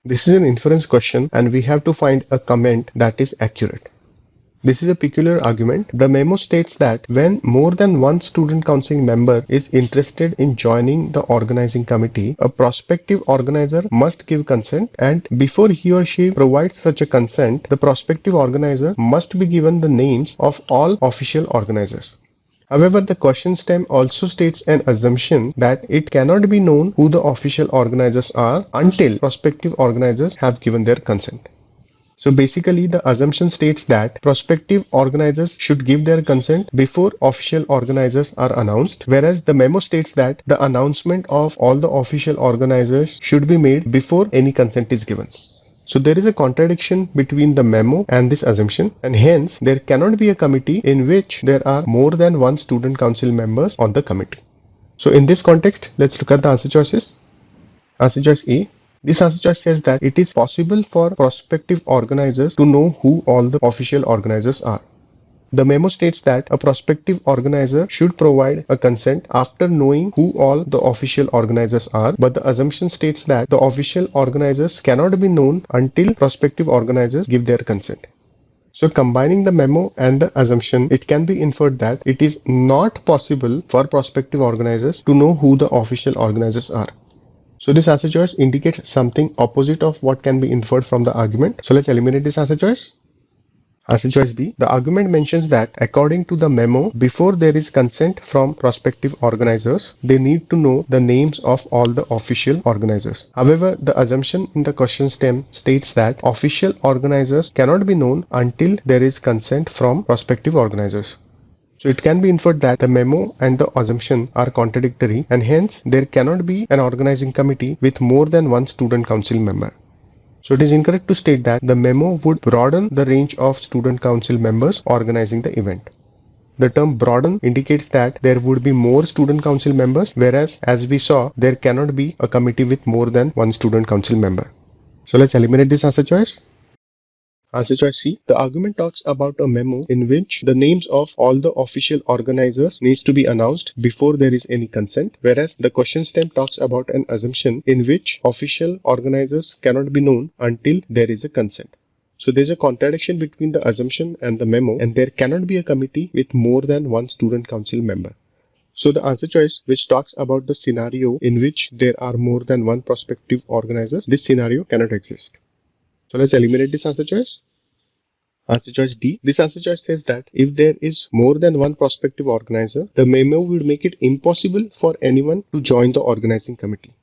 This is an inference question and we have to find a comment that is accurate. This is a peculiar argument. The memo states that when more than one student council member is interested in joining the organizing committee, a prospective organizer must give consent, and before he or she provides such a consent, the prospective organizer must be given the names of all official organizers. However, the question stem also states an assumption that it cannot be known who the official organizers are until prospective organizers have given their consent. So basically, the assumption states that prospective organizers should give their consent before official organizers are announced, whereas the memo states that the announcement of all the official organizers should be made before any consent is given. So there is a contradiction between the memo and this assumption, and hence there cannot be a committee in which there are more than one student council members on the committee. So in this context, let's look at the answer choices. Answer choice A. This answer choice says that it is possible for prospective organizers to know who all the official organizers are. The memo states that a prospective organizer should provide a consent after knowing who all the official organizers are, but the assumption states that the official organizers cannot be known until prospective organizers give their consent. So combining the memo and the assumption, it can be inferred that it is not possible for prospective organizers to know who the official organizers are. So this answer choice indicates something opposite of what can be inferred from the argument. So let's eliminate this answer choice. Answer choice B. The argument mentions that according to the memo, before there is consent from prospective organizers, they need to know the names of all the official organizers. However, the assumption in the question stem states that official organizers cannot be known until there is consent from prospective organizers. So it can be inferred that the memo and the assumption are contradictory, and hence there cannot be an organizing committee with more than one student council member. So it is incorrect to state that the memo would broaden the range of student council members organizing the event. The term broaden indicates that there would be more student council members, whereas as we saw, there cannot be a committee with more than one student council member. So let's eliminate this answer choice. Answer choice C. The argument talks about a memo in which the names of all the official organizers needs to be announced before there is any consent, whereas the question stem talks about an assumption in which official organizers cannot be known until there is a consent. So there is a contradiction between the assumption and the memo, and there cannot be a committee with more than one student council member. So the answer choice which talks about the scenario in which there are more than one prospective organizers, this scenario cannot exist. So let's eliminate this answer choice. Answer choice D. This answer choice says that if there is more than one prospective organizer, the memo would make it impossible for anyone to join the organizing committee.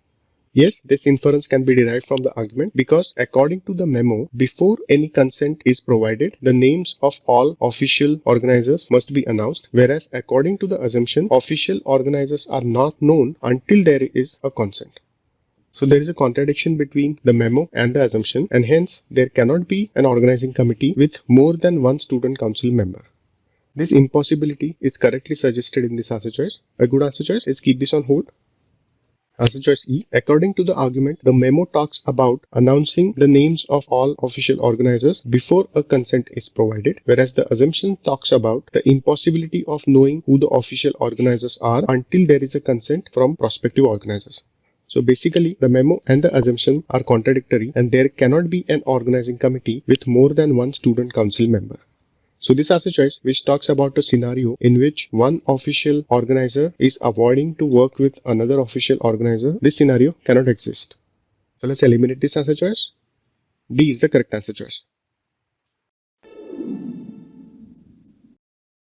Yes, this inference can be derived from the argument because according to the memo, before any consent is provided, the names of all official organizers must be announced, whereas according to the assumption, official organizers are not known until there is a consent. So there is a contradiction between the memo and the assumption, and hence there cannot be an organizing committee with more than one student council member. This impossibility is correctly suggested in this answer choice. A good answer choice is keep this on hold. Answer choice E. According to the argument, the memo talks about announcing the names of all official organizers before a consent is provided, whereas the assumption talks about the impossibility of knowing who the official organizers are until there is a consent from prospective organizers. So basically, the memo and the assumption are contradictory, and there cannot be an organizing committee with more than one student council member. So this answer choice, which talks about a scenario in which one official organizer is avoiding to work with another official organizer, this scenario cannot exist. So let's eliminate this answer choice. D is the correct answer choice.